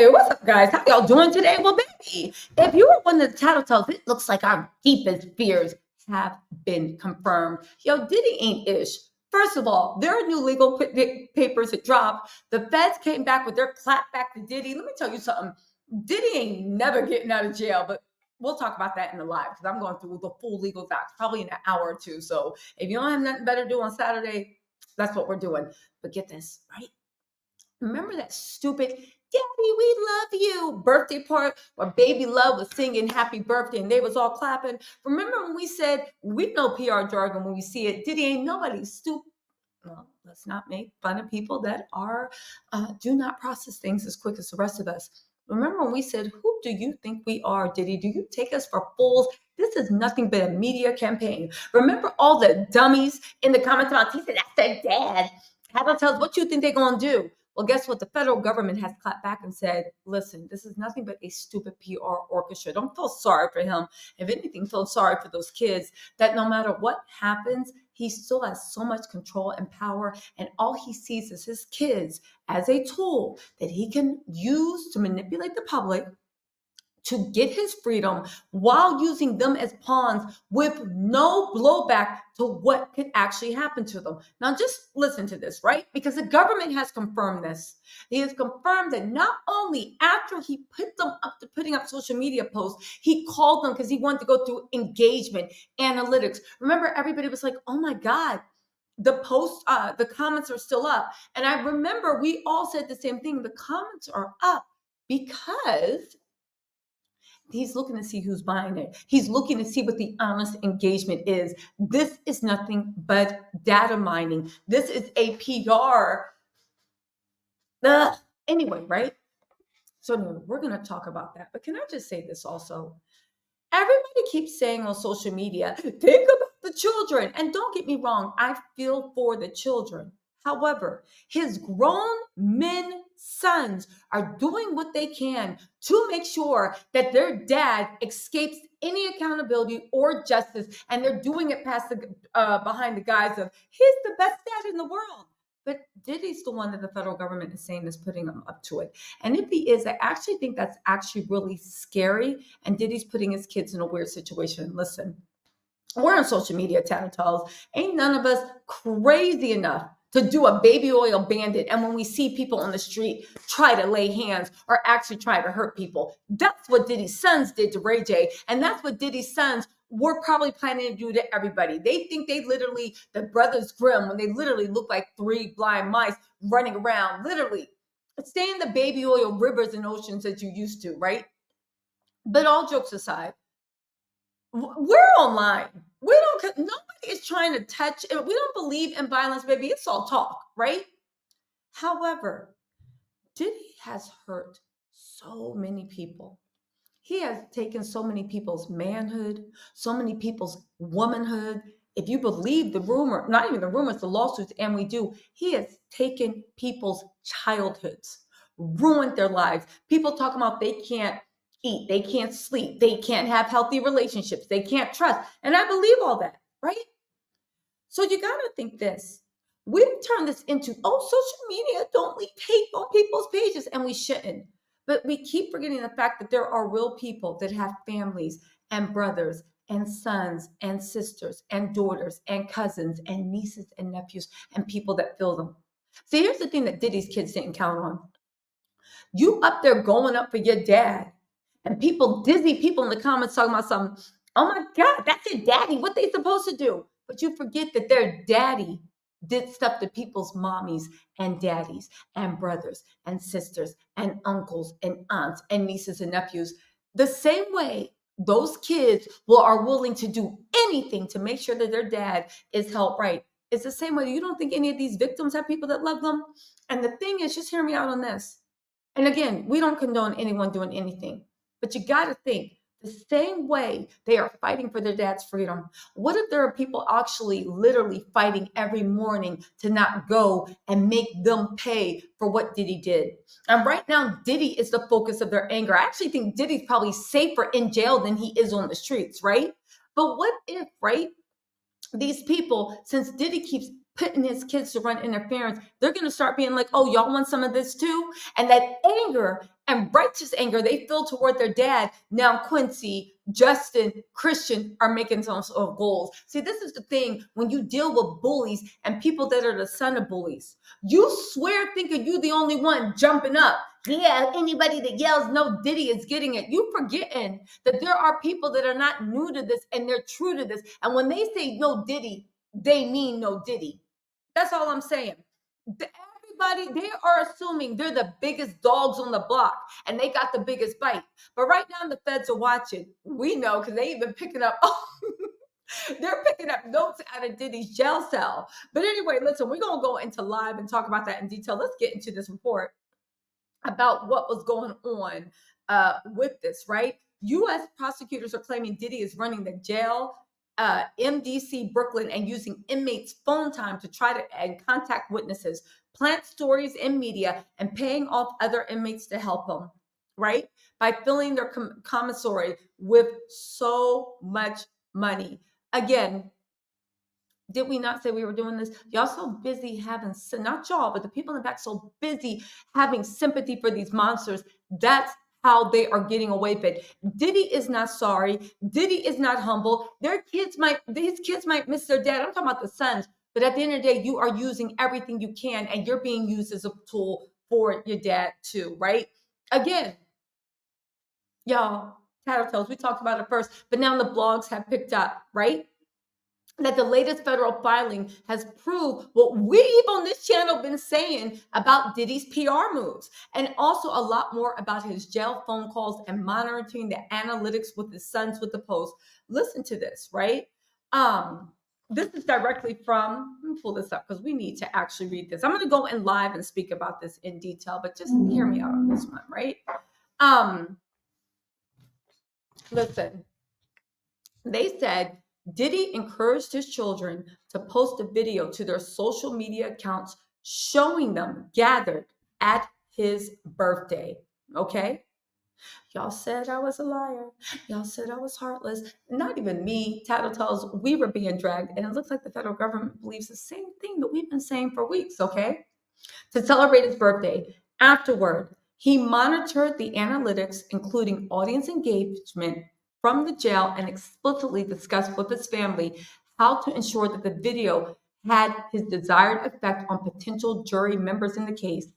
Hey, what's up, guys? How y'all doing today? Well, baby, if you were one of the tattletales, it looks like our deepest fears have been confirmed. Yo, Diddy ain't ish. First of all, there are new legal papers that dropped. The feds came back with their clap back to Diddy. Let me tell you something. Diddy ain't never getting out of jail, but we'll talk about that in the live because I'm going through the full legal docs probably in an hour or two. So if you don't have nothing better to do on Saturday, that's what we're doing. But get this, right? Remember that stupid "Daddy, we love you" birthday part where Baby Love was singing happy birthday and they was all clapping? Remember when we said we know PR jargon when we see it? Diddy ain't nobody stupid. Well, let's not make fun of people that are do not process things as quick as the rest of us. Remember when we said, "Who do you think we are, Diddy? Do you take us for fools? This is nothing but a media campaign." Remember all the dummies in the comments about, he said, "That's their dad." How about tell us what you think they're going to do? Well, guess what? The federal government has clapped back and said, listen, this is nothing but a stupid PR orchestra. Don't feel sorry for him. If anything, feel sorry for those kids that no matter what happens, he still has so much control and power. And all he sees is his kids as a tool that he can use to manipulate the public to get his freedom while using them as pawns with no blowback to what could actually happen to them. Now, just listen to this, right? Because the government has confirmed this. He has confirmed that not only after he put them up to putting up social media posts, he called them because he wanted to go through engagement, analytics. Remember, everybody was like, oh my God, the posts, the comments are still up. And I remember we all said the same thing. The comments are up because he's looking to see who's buying it. He's looking to see what the honest engagement is. This is nothing but data mining. This is a PR. Anyway, right? So anyway, we're going to talk about that. But can I just say this also? Everybody keeps saying on social media, think about the children. And don't get me wrong, I feel for the children. However, his grown men sons are doing what they can to make sure that their dad escapes any accountability or justice, and they're doing it behind the guise of he's the best dad in the world. But Diddy's the one that the federal government is saying is putting him up to it. And if he is, I actually think that's actually really scary. And Diddy's putting his kids in a weird situation. Listen, we're on social media, tattletales. Ain't none of us crazy enough to do a baby oil bandit. And when we see people on the street try to lay hands or actually try to hurt people, that's what Diddy's sons did to Ray J. And that's what Diddy's sons were probably planning to do to everybody. They think they literally, the Brothers Grimm, when they literally look like three blind mice running around, literally. Stay in the baby oil rivers and oceans that you used to, right? But all jokes aside, we're online. Nobody is trying to touch, we don't believe in violence, baby. It's all talk, right? However, Diddy has hurt so many people. He has taken so many people's manhood, so many people's womanhood. If you believe the rumor, not even the rumors, the lawsuits, and we do, he has taken people's childhoods, ruined their lives. People talking about they can't eat, they can't sleep, they can't have healthy relationships, they can't trust. And I believe all that, right? So you got to think this. We've turned this into, social media, don't leave hate on people's pages, and we shouldn't. But we keep forgetting the fact that there are real people that have families and brothers and sons and sisters and daughters and cousins and nieces and nephews and people that feel them. See, here's the thing that Diddy's kids didn't count on. You up there going up for your dad, and dizzy people in the comments talking about something. Oh my God, that's your daddy. What they supposed to do? But you forget that their daddy did stuff to people's mommies and daddies and brothers and sisters and uncles and aunts and nieces and nephews. The same way those kids are willing to do anything to make sure that their dad is held right. It's the same way. You don't think any of these victims have people that love them? And the thing is, just hear me out on this. And again, we don't condone anyone doing anything, but you got to think the same way they are fighting for their dad's freedom. What if there are people actually literally fighting every morning to not go and make them pay for what Diddy did? And right now, Diddy is the focus of their anger. I actually think Diddy's probably safer in jail than he is on the streets, right? But what if, right, these people, since Diddy keeps putting his kids to run interference, they're going to start being like, oh, y'all want some of this too? And that anger and righteous anger they feel toward their dad. Now Quincy, Justin, Christian are making some sort of goals. See, this is the thing when you deal with bullies and people that are the son of bullies. You swear thinking you the only one jumping up. Yeah, anybody that yells no Diddy is getting it. You forgetting that there are people that are not new to this and they're true to this. And when they say no Diddy, they mean no Diddy. That's all I'm saying. Everybody, they are assuming they're the biggest dogs on the block and they got the biggest bite. But right now the feds are watching. We know because they even picking up, they're picking up notes out of Diddy's jail cell. But anyway, listen, we're going to go into live and talk about that in detail. Let's get into this report about what was going on with this, right? U.S. prosecutors are claiming Diddy is running the jail, MDC Brooklyn, and using inmates' phone time to try to contact witnesses, plant stories in media, and paying off other inmates to help them, right? By filling their commissary with so much money. Again, did we not say we were doing this? Y'all so busy having, not y'all, but the people in the back so busy having sympathy for these monsters. That's how they are getting away with it. Diddy is not sorry. Diddy is not humble. These kids might miss their dad. I'm talking about the sons. But at the end of the day, you are using everything you can and you're being used as a tool for your dad too, right? Again, y'all, tattletales, we talked about it first, but now the blogs have picked up, right? That the latest federal filing has proved what we've on this channel been saying about Diddy's PR moves, and also a lot more about his jail phone calls and monitoring the analytics with his sons with the Post. Listen to this, right? This is directly from, let me pull this up because we need to actually read this. I'm going to go in live and speak about this in detail, but just hear me out on this one, right? Listen, they said Diddy encouraged his children to post a video to their social media accounts showing them gathered at his birthday. Okay? Y'all said I was a liar. Y'all said I was heartless. Not even me, tattletales, we were being dragged. And it looks like the federal government believes the same thing that we've been saying for weeks, okay? To celebrate his birthday. Afterward, he monitored the analytics, including audience engagement, from the jail and explicitly discussed with his family how to ensure that the video had his desired effect on potential jury members in the case.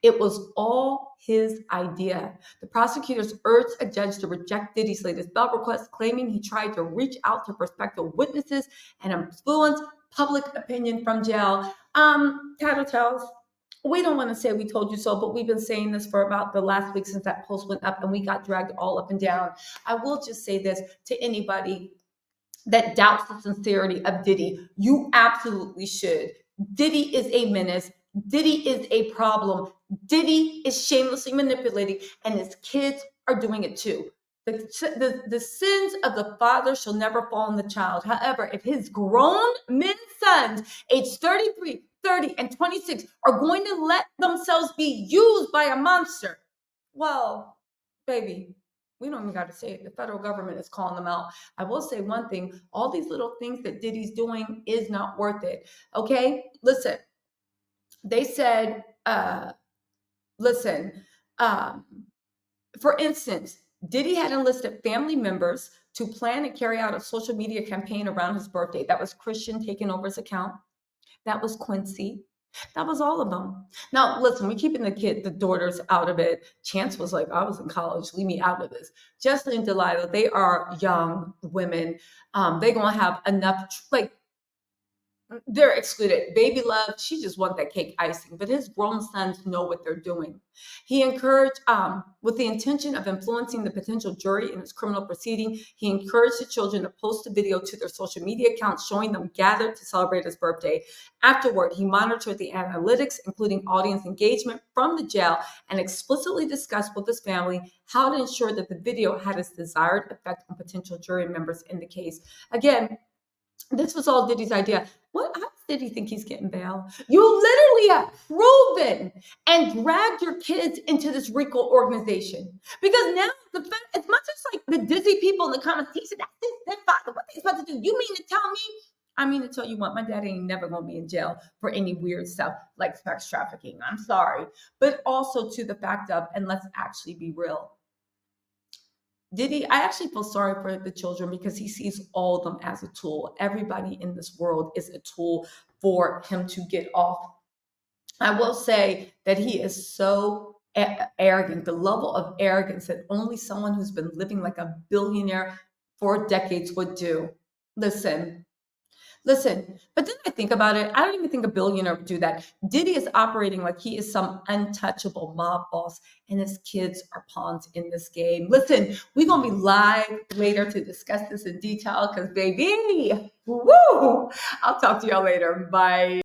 It was all his idea. The prosecutors urged a judge to reject Diddy's latest bail request, claiming he tried to reach out to prospective witnesses and influence public opinion from jail. Tattletales, we don't want to say we told you so, but we've been saying this for about the last week since that post went up and we got dragged all up and down. I will just say this to anybody that doubts the sincerity of Diddy. You absolutely should. Diddy is a menace. Diddy is a problem. Diddy is shamelessly manipulating, and his kids are doing it too. The sins of the father shall never fall on the child. However, if his grown men sons, age 33, 30, and 26, are going to let themselves be used by a monster, well, baby, we don't even got to say it. The federal government is calling them out. I will say one thing. All these little things that Diddy's doing is not worth it. Okay? Listen. They said, for instance, Diddy had enlisted family members to plan and carry out a social media campaign around his birthday. That was Christian taking over his account. That was Quincy. That was all of them. Now, listen, we're keeping the daughters out of it. Chance was like, I was in college. Leave me out of this. Jessie and D'Lila, they are young women. They're going to have enough, they're excluded. Baby Love, she just wants that cake icing, but his grown sons know what they're doing. He encouraged, with the intention of influencing the potential jury in his criminal proceeding, he encouraged the children to post a video to their social media accounts showing them gathered to celebrate his birthday. Afterward, he monitored the analytics, including audience engagement from the jail, and explicitly discussed with his family how to ensure that the video had its desired effect on potential jury members in the case. Again, this was all Diddy's idea. How does Diddy think he's getting bail? You literally have proven and dragged your kids into this RICO organization. Because now, as much as like the Disney people in the comments, he said, that's their father, what they supposed to do? You mean to tell me I mean, to tell you what, my daddy ain't never gonna be in jail for any weird stuff like sex trafficking. I'm sorry. But also to the fact of, and let's actually be real, Diddy, I actually feel sorry for the children because he sees all of them as a tool. Everybody in this world is a tool for him to get off. I will say that he is so arrogant, the level of arrogance that only someone who's been living like a billionaire for decades would do. Listen, Listen, but then I think about it. I don't even think a billionaire would do that. Diddy is operating like he is some untouchable mob boss, and his kids are pawns in this game. Listen, we're gonna be live later to discuss this in detail because, baby, woo! I'll talk to y'all later. Bye.